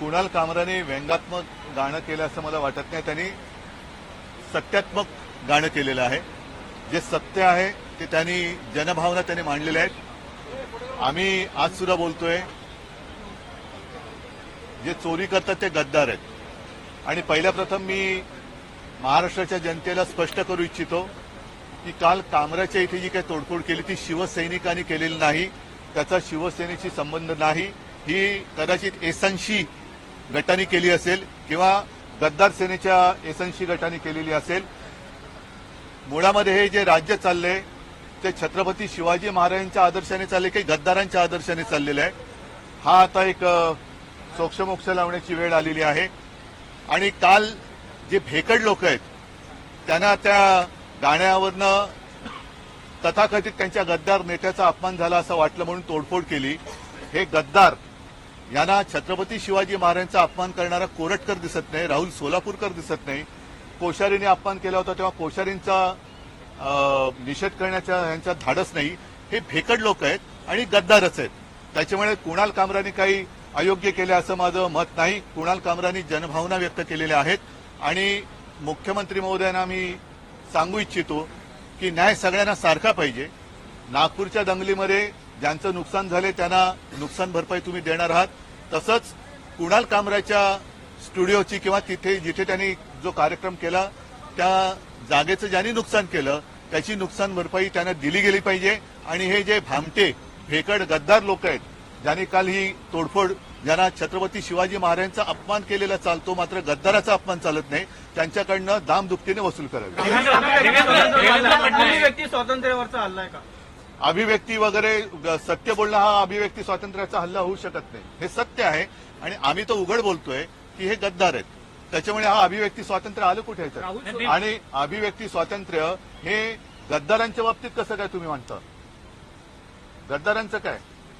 कुणाल कामराने व्यंगात्मक गाणं केलं असं मला वाटत नाही. त्यांनी सत्यात्मक गाणं केलेलं आहे. जे सत्य आहे ते त्यांनी जनभावना त्यांनी मांडलेल्या आहेत. आम्ही आज सुद्धा बोलतोय, जे चोरी करतात ते गद्दार आहेत. आणि पहिल्या प्रथम मी महाराष्ट्राच्या जनतेला स्पष्ट करू इच्छितो की काल कामराच्या इथे जी काही तोडफोड केली ती शिवसैनिकांनी केलेली नाही. त्याचा शिवसेनेशी संबंध नाही. ही कदाचित एसएनसी गटाने केली असेल किंवा गद्दार सेनेच्या एसएनसी गटाने केलेली असेल. मुळामध्ये हे जे राज्य चाललंय ते छत्रपती शिवाजी महाराजांच्या आदर्शाने चालले की गद्दारांच्या आदर्शाने चाललेलं आहे. हा आता एक सोक्षमोक्ष लावण्याची वेळ आलेली आहे. आणि काल जे भेकड लोक आहेत त्यांना त्या गाण्यावरनं तथाकथित त्यांच्या गद्दार नेत्याचा अपमान झाला असं वाटलं म्हणून तोडफोड केली. हे गद्दार यांना छत्रपती शिवाजी महाराजांचा अपमान करणारा कोरटकर दिसत नाही, राहुल सोलापूरकर दिसत नाही. कोश्यारीने अपमान केला होता तेव्हा कोश्यारींचा निषेध करण्याचा यांचा धाडस नाही. हे भेकड लोक आहेत आणि गद्दारच आहेत. त्याच्यामुळे कुणाल कामराने काही अयोग्य केले असं माझं मत नाही. कुणाल कामरानी जनभावना व्यक्त केलेल्या आहेत. आणि मुख्यमंत्री महोदयांना मी सांगू इच्छितो की न्याय सगळ्यांना सारखा पाहिजे. नागपूरच्या दंगलीमध्ये ज्यांचं नुकसान झाले त्यांना नुकसान भरपाई तुम्ही देणार आहात. तसंच कुणाल कामराच्या स्टुडिओची किंवा तिथे जिथे त्यांनी जो कार्यक्रम केला त्या जागेचं ज्यांनी नुकसान केलं त्याची नुकसान भरपाई त्यांना दिली गेली पाहिजे. आणि हे जे भामटे भेकड गद्दार लोक आहेत ज्यांनी काल ही तोडफोड, ज्यांना छत्रपती शिवाजी महाराजांचा अपमान केलेला चालतो मात्र गद्दाराचा अपमान चालत नाही, त्यांच्याकडनं दामदुपटीने वसूल करावी. अभिव्यक्ती स्वातंत्र्यावरचा हल्ला आहे का? अभिव्यक्ती वगैरे सत्य बोलणं हा अभिव्यक्ती स्वातंत्र्याचा हल्ला होऊ शकत नाही. हे सत्य आहे आणि आम्ही तो उघड बोलतोय की हे गद्दार आहेत. त्याच्यामुळे हा अभिव्यक्ती स्वातंत्र्य आलं कुठे याच्यात? आणि अभिव्यक्ती स्वातंत्र्य हे गद्दारांच्या बाबतीत कसं काय तुम्ही म्हणता? गद्दारांचं काय?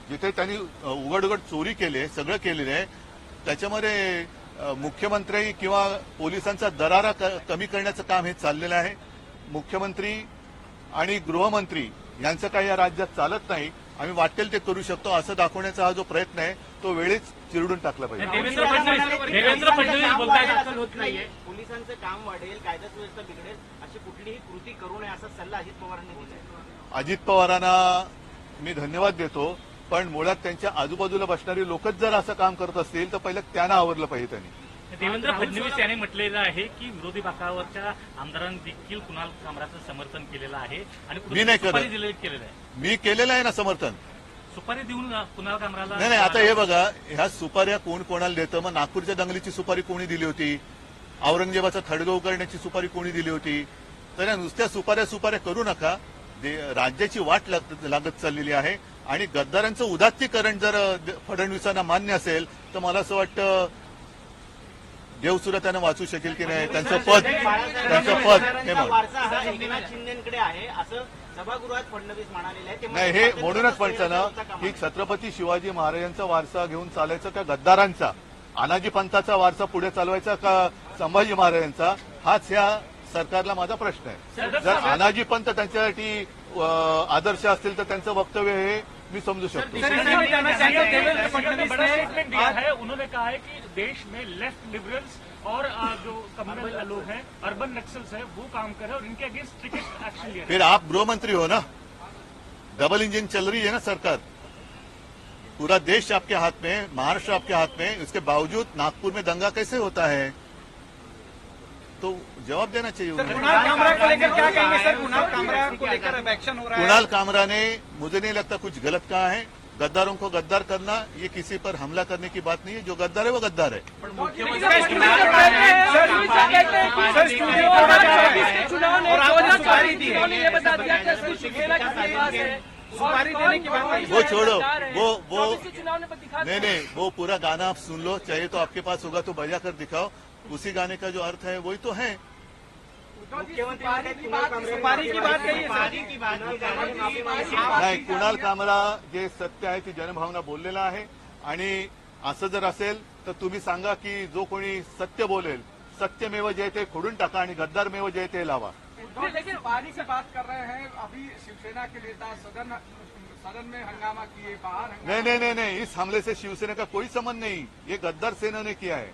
जिथे त्यांनी उघड उघड चोरी केली आहे, सगळं केलेलं आहे, त्याच्यामध्ये मुख्यमंत्री किंवा पोलिसांचा दरारा कमी करण्याचं काम हे चाललेलं आहे. मुख्यमंत्री आणि गृहमंत्री यांचं काही या राज्यात चालत नाही. आम्ही वाटेल ते करू शकतो असं दाखवण्याचा हा जो प्रयत्न आहे तो वेळीच चिरडून टाकला पाहिजे. देवेंद्र फडणवीस बोलतायत होत नाहीये, पोलिसांचं काम वाढेल, कायदा सुव्यवस्था बिघडेल, अशी कुठलीही कृती करू नये असा सल्ला अजित पवारांनी दिलाय. अजित पवारांना मी धन्यवाद देतो, पण मुळात त्यांच्या आजूबाजूला बसणारी लोकच जर असं काम करत असतील तर पहिलं त्यांना आवरलं पाहिजे. त्यांनी देवेंद्र फडणवीस यांनी म्हटलेलं आहे की विरोधी पक्षावरच्या आमदारांनी देखील कुणाल कामराचं समर्थन केलेलं आहे आणि मी नाही सुपारी केलेलं आहे. मी केलेलं आहे ना समर्थन. सुपारी देऊन कुणाल कामराला नाही. आता हे बघा, ह्या सुपाऱ्या कोण कोणाला देतं? मग नागपूरच्या दंगलीची सुपारी कोणी दिली होती? औरंगजेबाचा थडगव करण्याची सुपारी कोणी दिली होती? तर या नुसत्या सुपाऱ्या करू नका. राज्याची वाट लागत चाललेली आहे. आणि गद्दारांचं उदात्तीकरण जर फडणवीसांना मान्य असेल तर मला असं वाटतं देव सुद्धा त्यांना वाचू शकेल की नाही. त्यांचं पद हे एकनाथ शिंदेकडे आहे असं सभागृहात फडणवीस म्हणालेलं आहे. नाही, हे म्हणूनच म्हणतं ना की छत्रपती शिवाजी महाराजांचा वारसा घेऊन चालायचा का गद्दारांचा, अनाजी पंथाचा वारसा पुढे चालवायचा का संभाजी महाराजांचा, हाच या सरकारला माझा प्रश्न आहे. जर अनाजी पंथ त्यांच्यासाठी आदर्श असतील तर त्यांचं वक्तव्य हे मी समजू शकतो. देवेंद्र फडणवीस ने उन्होंने कहा है कि देश में लेफ्ट लिबरल्स और जो कम्युनल लोग हैं, अर्बन नक्सल्स हैं, वो काम कर रहे हैं और इनके अगेंस्ट स्ट्रिक्ट एक्शन लिया. फिर आप गृहमंत्री हो ना, डबल इंजन चल रही है ना सरकार. पूरा देश आपके हाथ में, महाराष्ट्र आपके हाथ में, इसके बावजूद नागपुर में दंगा कैसे होता है? तो जवाब देना चाहिए. कुणाल कामरा को लेकर क्या कहेंगे सर? कुणाल कामरा को लेकर एक्शन हो रहा है. कुणाल कामरा ने, मुझे नहीं लगता कुछ गलत कहा है. गद्दारों को गद्दार करना ये किसी पर हमला करने की बात नहीं है. जो गद्दार है वो गद्दार है. वो छोड़ो, वो नहीं, वो पूरा गाना आप सुन लो, चाहे तो आपके पास होगा तो बजा कर दिखाओ. उसी गाने का जो अर्थ है वही तो है. नाही, कुणाल कामरा जे सत्य आहे ती जनभावना बोललेला आहे. आणि असं जर असेल तर तुम्ही सांगा की जो कोणी सत्य बोलेल, सत्यमेव जयते खोडून टाका आणि गद्दारमेव जयते लावा. लेकिन पानी की बात कर रहे हैं, अभी शिवसेना के नेता सदन में हंगामा किए, बाहर नहीं, इस हमले से शिवसेना का कोई संबंध नहीं। ये गद्दार सेना ने किया है,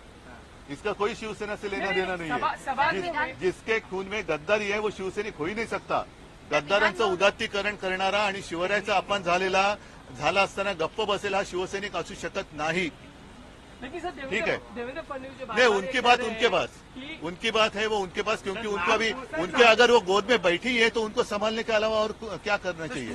इसका कोई शिवसेना से लेना देना नहीं है। जिसके खून में गद्दारी आहे वो शिवसैनिक होई नाही सकता। गद्दारांचं उदात्तीकरण करणारा आणि शिवरायाचा अपमान झाला असताना गप्प बसेल हा शिवसैनिक असू शकत नाही। लेकिन सर ठीक है, देवेंद्र फडणवीस जो नहीं उनकी बात उनके पास है, वो उनके पास, क्योंकि उनको अभी उनके अगर वो गोद में बैठी है तो उनको संभालने के अलावा और क्या करना चाहिए।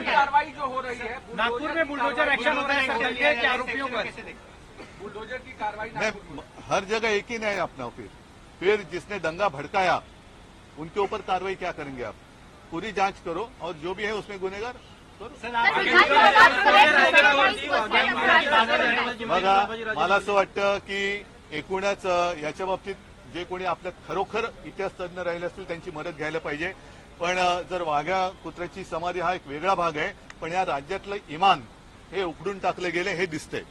कार्रवाई जो हो रही है, नागपुर में बुलडोजर एक्शन हो रहा है दंगे के आरोपियों पर, बुलडोजर की कार्रवाई नहीं, हर जगह एक ही नहीं अपना। फिर जिसने दंगा भड़काया उनके ऊपर कार्रवाई क्या करेंगे आप? पूरी जांच करो और जो भी है उसमें गुनेगार करो। बघा, मला असं वाटतं की एकूणच याच्या बाबतीत जे कोणी आपल्या खरोखर इतिहास तज्ञ राहिले असतील त्यांची मदत घ्यायला पाहिजे। पण जर वाघ्या कुत्र्याची समाधी हा एक वेगळा भाग आहे, पण या राज्यातलं इमान हे उखडून टाकले गेले हे दिसतंय।